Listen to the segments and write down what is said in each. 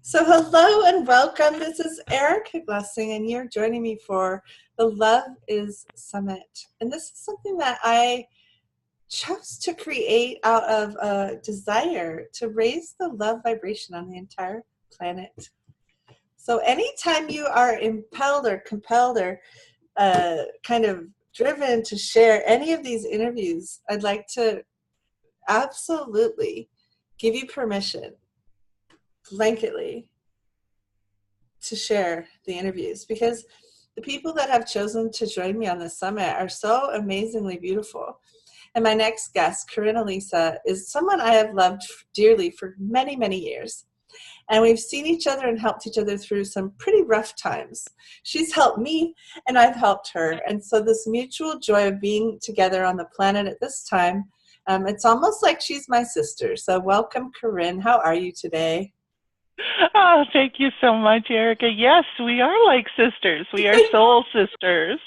So, hello and welcome. This is Erica Blessing, and you're joining me for the Love is Summit. And this is something that I chose to create out of a desire to raise the love vibration on the entire planet. So, anytime you are impelled or compelled or kind of driven to share any of these interviews, I'd like to absolutely give you permission, blanketly, to share the interviews, because the people that have chosen to join me on this summit are so amazingly beautiful. And my next guest, Kaarin Alisa, is someone I have loved dearly for many, many years. And we've seen each other and helped each other through some pretty rough times. She's helped me and I've helped her. And so this mutual joy of being together on the planet at this time, it's almost like she's my sister. So welcome, Kaarin. How are you today? Oh, thank you so much, Erica. Yes, we are like sisters. We are soul sisters.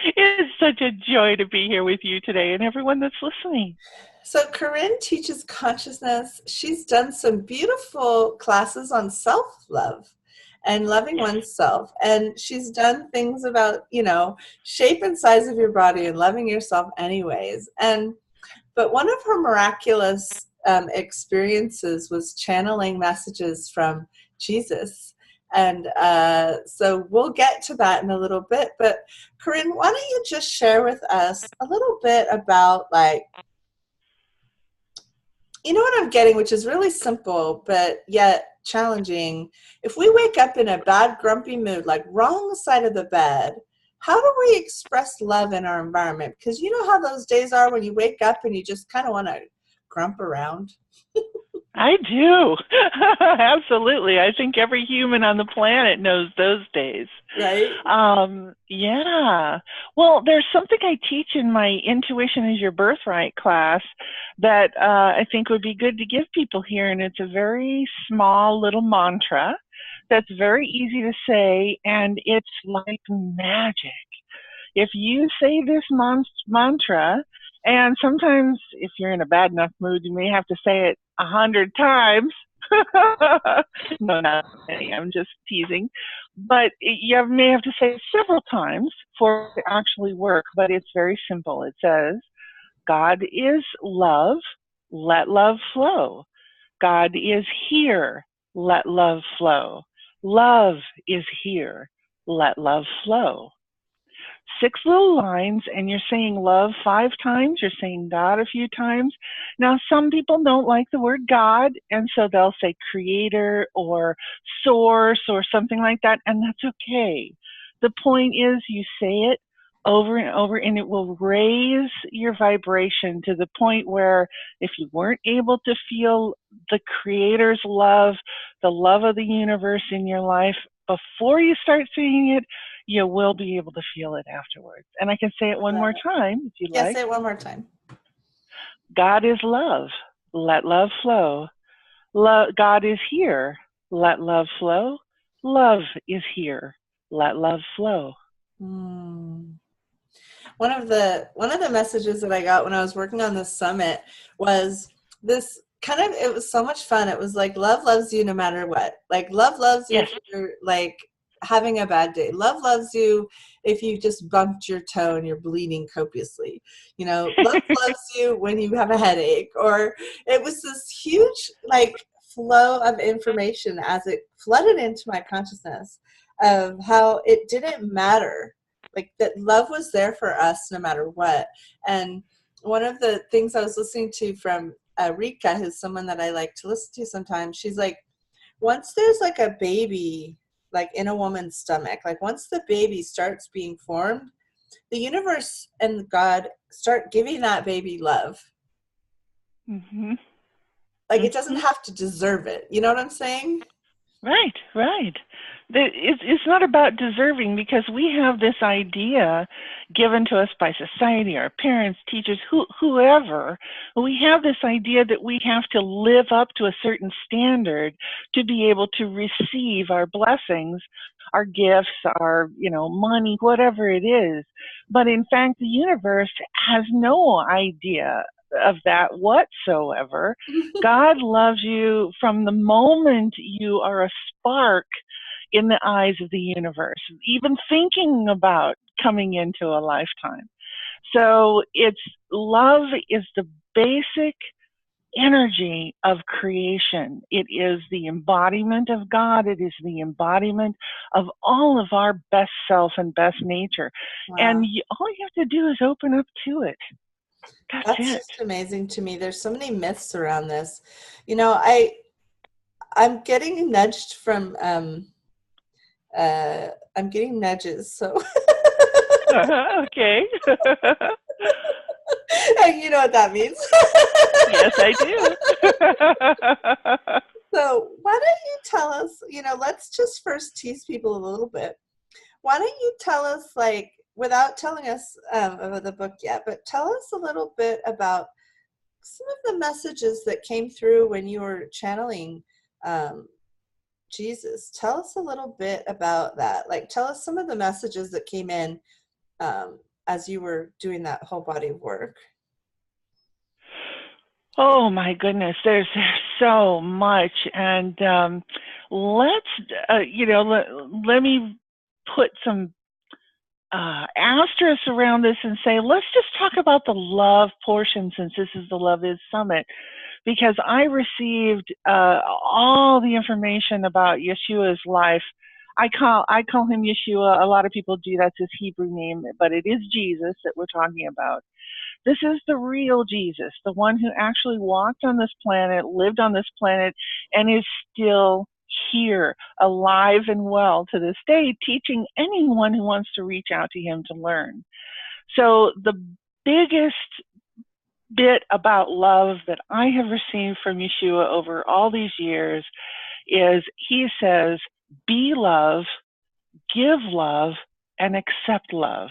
It's such a joy to be here with you today and everyone that's listening. So Kaarin teaches consciousness. She's done some beautiful classes on self-love and loving Yes. oneself. And she's done things about, shape and size of your body and loving yourself anyways. But one of her miraculous experiences was channeling messages from Jesus. And so we'll get to that in a little bit. But Kaarin, why don't you just share with us a little bit about, like, you know what I'm getting, which is really simple, but yet challenging. If we wake up in a bad, grumpy mood, like wrong side of the bed, how do we express love in our environment? Because you know how those days are when you wake up and you just kind of want to grump around. I do. Absolutely. I think every human on the planet knows those days. Right? Yeah. Well, there's something I teach in my Intuition is Your Birthright class that I think would be good to give people here. And it's a very small little mantra that's very easy to say, and it's like magic. If you say this mantra, and sometimes if you're in a bad enough mood, you may have to say it 100 times. No, not many. I'm just teasing. But you may have to say it several times for it to actually work. But it's very simple. It says, God is love. Let love flow. God is here. Let love flow. Love is here. Let love flow. 6 little lines, and you're saying love 5 times, you're saying God a few times. Now, some people don't like the word God, and so they'll say creator or source or something like that, and that's okay. The point is you say it over and over, and it will raise your vibration to the point where if you weren't able to feel the creator's love, the love of the universe in your life, before you start saying it, you will be able to feel it afterwards. And I can say it one more time if you'd Yes, like. say it one more time. God is love. Let love flow. God is here. Let love flow. Love is here. Let love flow. Hmm. One of the messages that I got when I was working on this summit was this kind of, it was so much fun. It was like, love loves you no matter what. Like, love loves you Yes. if you're like having a bad day. Love loves you if you just bumped your toe and you're bleeding copiously. Love loves you when you have a headache. Or it was this huge, like, flow of information as it flooded into my consciousness of how it didn't matter, like that love was there for us no matter what. And one of the things I was listening to from Rika, who's someone that I like to listen to sometimes, she's like, once there's like a baby, like in a woman's stomach, like once the baby starts being formed, the universe and God start giving that baby love. Mm-hmm. Like, it doesn't Mm-hmm. have to deserve it. You know what I'm saying? Right, right. It's not about deserving, because we have this idea given to us by society, our parents, teachers, whoever. We have this idea that we have to live up to a certain standard to be able to receive our blessings, our gifts, our, money, whatever it is. But in fact, the universe has no idea of that whatsoever. God loves you from the moment you are a spark in the eyes of the universe, even thinking about coming into a lifetime. So it's love is the basic energy of creation. It is the embodiment of God. It is the embodiment of all of our best self and best nature. And Wow. all you have to do is open up to it. That's That's it. just amazing to me. There's so many myths around this. I'm getting nudged from I'm getting nudges, so Okay. you know what that means. Yes, I do. So why don't you tell us, let's just first tease people a little bit. Why don't you tell us, like, without telling us about the book yet, but tell us a little bit about some of the messages that came through when you were channeling Jesus. Tell us a little bit about that. Like, tell us some of the messages that came in as you were doing that whole body of work. Oh my goodness, there's so much, and let's let me put some asterisks around this and say let's just talk about the love portion since this is the Love Is Summit, because I received all the information about Yeshua's life. I call him Yeshua. A lot of people do. That's his Hebrew name, but it is Jesus that we're talking about. This is the real Jesus, the one who actually walked on this planet, lived on this planet, and is still here, alive and well to this day, teaching anyone who wants to reach out to him to learn. So the biggest bit about love that I have received from Yeshua over all these years is he says, be love, give love, and accept love.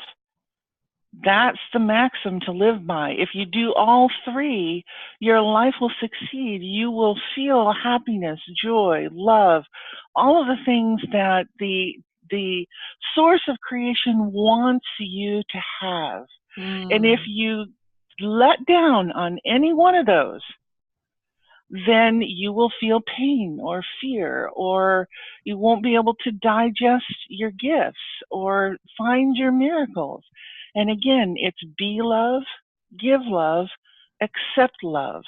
That's the maxim to live by. If you do all three, your life will succeed. You will feel happiness, joy, love, all of the things that the source of creation wants you to have. And if Mm. you let down on any one of those, then you will feel pain or fear, or you won't be able to digest your gifts or find your miracles. And again, it's be love, give love, accept love.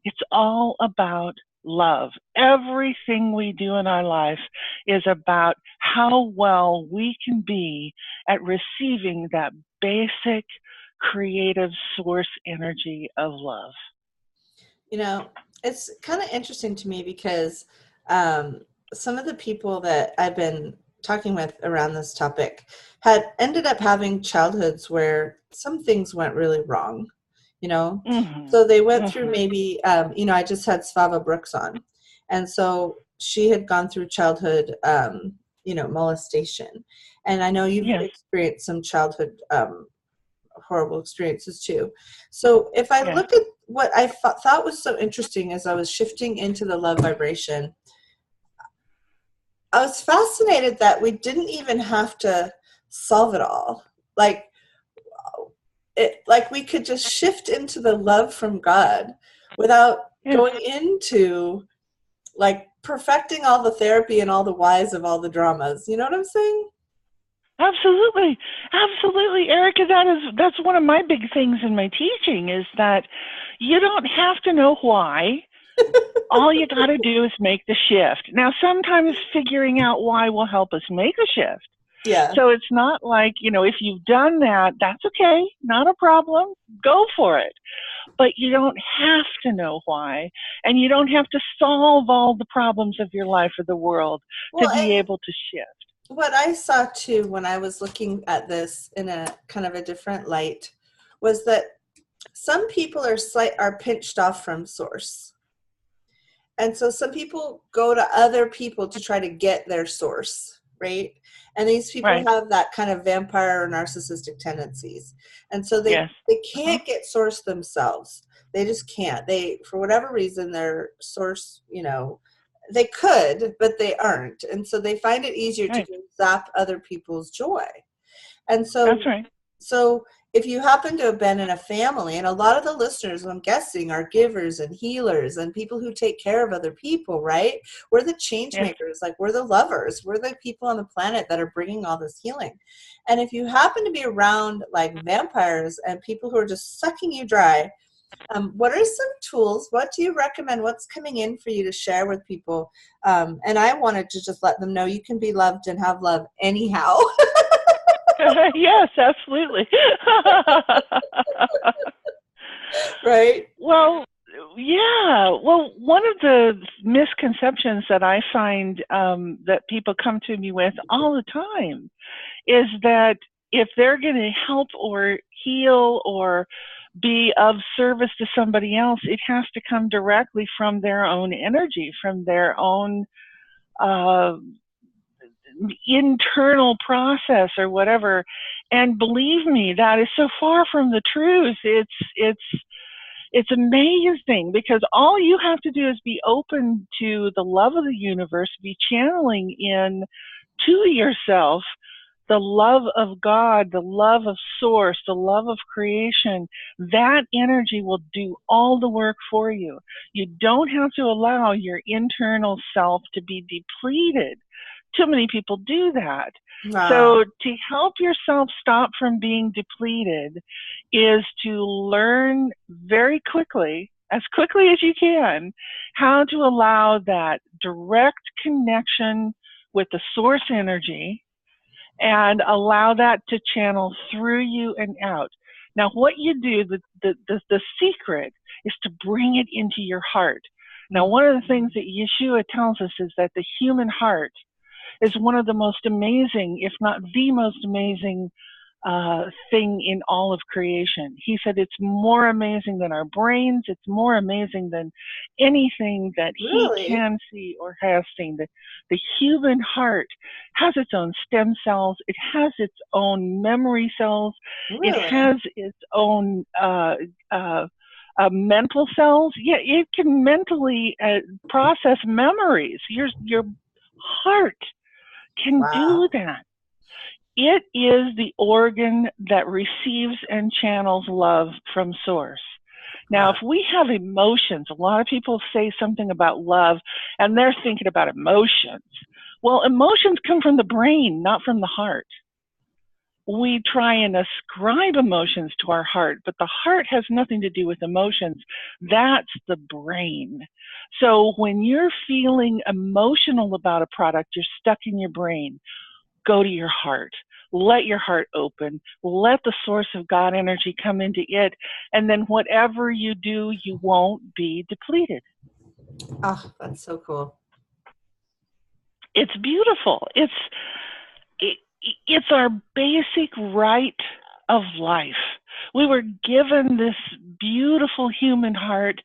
It's all about love. Everything we do in our life is about how well we can be at receiving that basic creative source energy of love. It's kind of interesting to me because some of the people that I've been talking with around this topic had ended up having childhoods where some things went really wrong, you know. Mm-hmm. So they went through Mm-hmm. maybe, I just had Svava Brooks on. And so she had gone through childhood, molestation. And I know you've Yes. experienced some childhood horrible experiences too. So if I Yes. look at what I thought was so interesting as I was shifting into the love vibration, I was fascinated that we didn't even have to solve it all. Like we could just shift into the love from God without Yes. going into like perfecting all the therapy and all the whys of all the dramas. You know what I'm saying? Absolutely. Absolutely, Erica. That's one of my big things in my teaching is that you don't have to know why. All you got to do is make the shift. Now, sometimes figuring out why will help us make a shift. Yeah. So it's not like, if you've done that, that's okay, not a problem, go for it. But you don't have to know why, and you don't have to solve all the problems of your life or the world to Well, be and able to shift. what I saw too when I was looking at this in a kind of a different light was that some people are pinched off from source. And so some people go to other people to try to get their source, right? And these people Right. have that kind of vampire or narcissistic tendencies. And so they Yes. Uh-huh. can't get source themselves. They just can't. They, for whatever reason, their source, they could, but they aren't. And so they find it easier to Right. go zap other people's joy. And That's so right. so if you happen to have been in a family, and a lot of the listeners, I'm guessing, are givers and healers and people who take care of other people, right? We're the change Yes. makers, like we're the lovers, we're the people on the planet that are bringing all this healing. And if you happen to be around like vampires and people who are just sucking you dry, what are some tools? What do you recommend? What's coming in for you to share with people? And I wanted to just let them know you can be loved and have love anyhow. Yes, absolutely. Right? Well, yeah. Well, one of the misconceptions that I find that people come to me with all the time is that if they're going to help or heal or be of service to somebody else, it has to come directly from their own energy, from their own uh, internal process or whatever. And believe me, that is so far from the truth. It's amazing because all you have to do is be open to the love of the universe, be channeling in to yourself the love of God, the love of source, the love of creation. That energy will do all the work for you. You don't have to allow your internal self to be depleted. Too many people do that. Wow. So to help yourself stop from being depleted is to learn very quickly, as quickly as you can, how to allow that direct connection with the source energy and allow that to channel through you and out. Now, what you do, the secret is to bring it into your heart. Now, one of the things that Yeshua tells us is that the human heart is one of the most amazing, if not the most amazing thing in all of creation. He said it's more amazing than our brains. It's more amazing than anything that he Really? can see or has seen. The human heart has its own stem cells. It has its own memory cells. It Really? has its own mental cells. Yeah, it can mentally process memories. Your heart can do Wow. that. It is the organ that receives and channels love from source. Now, if Wow. we have emotions, a lot of people say something about love and they're thinking about emotions. Well, emotions come from the brain, not from the heart. We try and ascribe emotions to our heart, but the heart has nothing to do with emotions. That's the brain. So when you're feeling emotional about a product, you're stuck in your brain. Go to your heart. Let your heart open. Let the source of God energy come into it. And then whatever you do, you won't be depleted. Oh, that's so cool. It's beautiful. It, it's our basic right of life. We were given this beautiful human heart.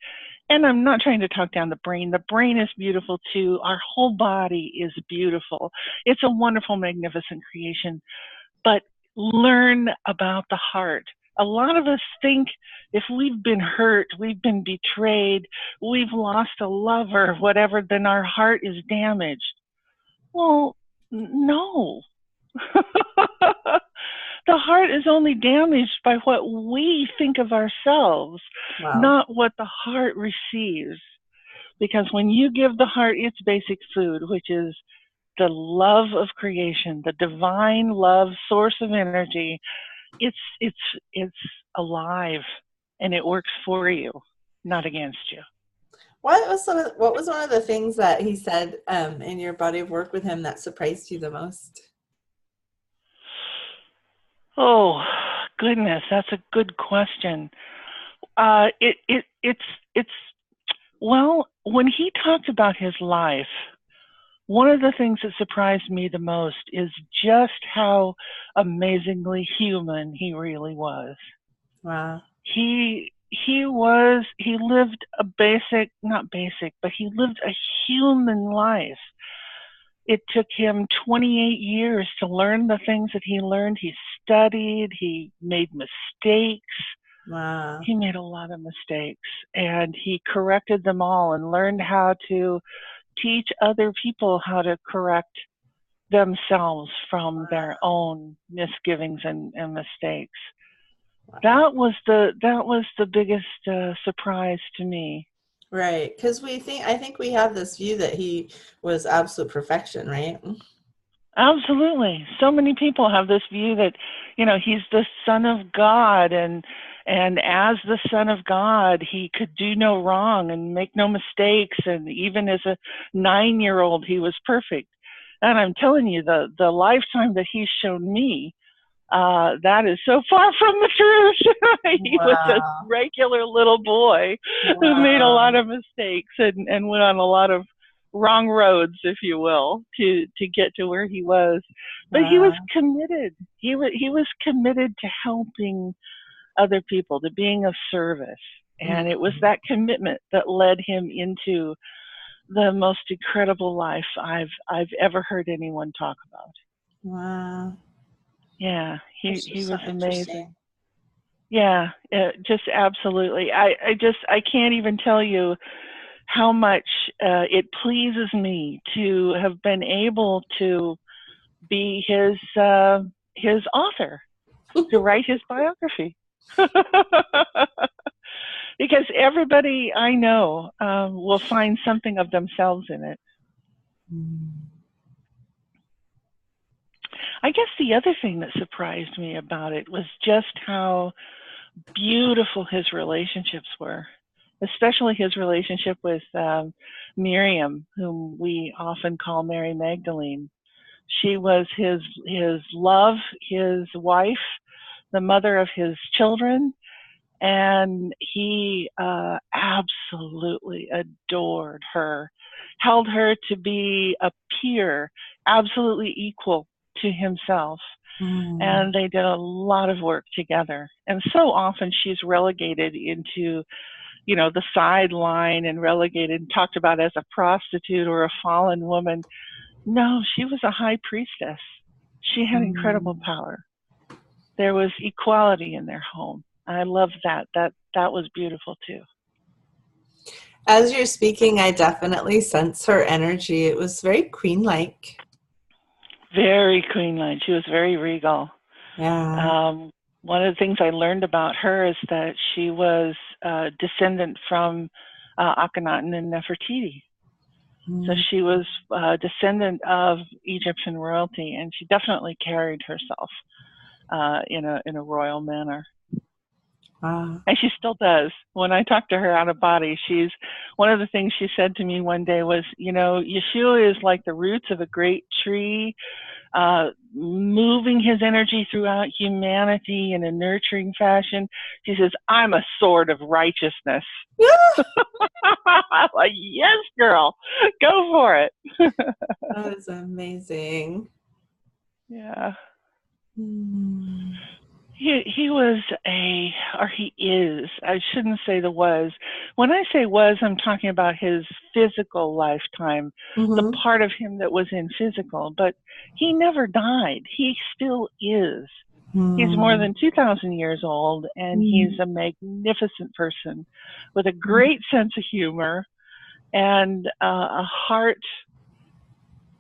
And I'm not trying to talk down the brain. The brain is beautiful too. Our whole body is beautiful. It's a wonderful, magnificent creation. But learn about the heart. A lot of us think if we've been hurt, we've been betrayed, we've lost a lover, whatever, then our heart is damaged. Well, no. The heart is only damaged by what we think of ourselves, Wow. not what the heart receives. Because when you give the heart its basic food, which is the love of creation, the divine love source of energy, it's it's it's alive and it works for you, not against you. What was one of the things that he said in your body of work with him that surprised you the most? Oh goodness, that's a good question. It's well, when he talked about his life, one of the things that surprised me the most is just how amazingly human he really was. Wow. He lived a basic, not basic, but he lived a human life. It took him 28 years to learn the things that he learned. He studied, he made mistakes. Wow. He made a lot of mistakes and he corrected them all and learned how to teach other people how to correct themselves from their own misgivings and mistakes. Wow. That was the biggest surprise to me. Right. Because I think we have this view that he was absolute perfection, right? Absolutely. So many people have this view that, he's the son of God, and as the son of God, he could do no wrong and make no mistakes, and even as a 9-year-old he was perfect. And I'm telling you, the lifetime that he's shown me, that is so far from the truth. He was a Wow. regular little boy who made a lot Wow. of mistakes and went on a lot of wrong roads, if you will, to get to where he was. But he was Wow. committed. He was committed to helping other people, to being of service. And it was Mm. that commitment that led him into the most incredible life I've ever heard anyone talk about. Wow. Yeah, he That's he just so was amazing. interesting. Yeah, just absolutely. I can't even tell you how much it pleases me to have been able to be his author, to write his biography. Because everybody I know will find something of themselves in it. Mm. I guess the other thing that surprised me about it was just how beautiful his relationships were, especially his relationship with Miriam, whom we often call Mary Magdalene. She was his love, his wife, the mother of his children, and he absolutely adored her, held her to be a peer, absolutely equal to himself. Mm. And they did a lot of work together. And so often she's relegated into, the sideline and relegated and talked about as a prostitute or a fallen woman. No, she was a high priestess. She had incredible Mm. power. There was equality in their home. I love that. That was beautiful too. As you're speaking, I definitely sense her energy. It was very queen-like. Very queen-like. She was very regal. Yeah. Um, One of the things I learned about her is that she was a descendant from Akhenaten and Nefertiti. So Mm. she was a descendant of Egyptian royalty, and she definitely carried herself in a royal manner. Wow. And she still does. When I talk to her out of body, she's one of the things she said to me one day was, Yeshua is like the roots of a great tree, moving his energy throughout humanity in a nurturing fashion. She says, I'm a sword of righteousness. I'm like, yes, girl, go for it. That is amazing. Yeah. Mm. He was or he is, I shouldn't say the was. When I say was, I'm talking about his physical lifetime, the Mm-hmm. part of him that was in physical, but he never died. He still is. He's more Mm. than 2,000 years old, and he's Mm. a magnificent person with a great sense of humor and a heart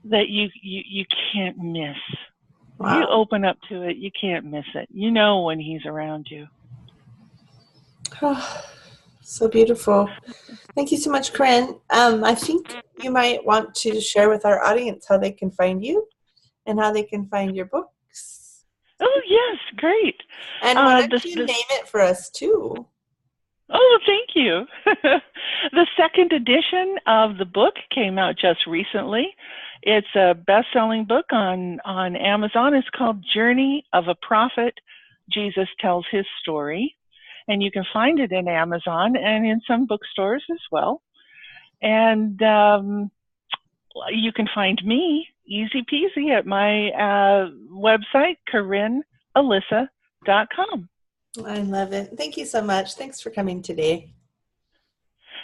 that you can't miss. If you Wow. open up to it, you can't miss it. You know when he's around you. So beautiful. Thank you so much, Corinne. I think you might want to share with our audience how they can find you and how they can find your books. Oh yes, great. And why This don't you this name it for us too? Oh, thank you. The second edition of the book came out just recently. It's a best-selling book on Amazon. It's called Journey of a Prophet. Jesus Tells His Story, and you can find it in Amazon and in some bookstores as well. And you can find me easy peasy at my website, KaarinAlisa.com. I love it. Thank you so much. Thanks for coming today.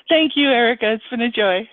Thank you, Erica. It's been a joy.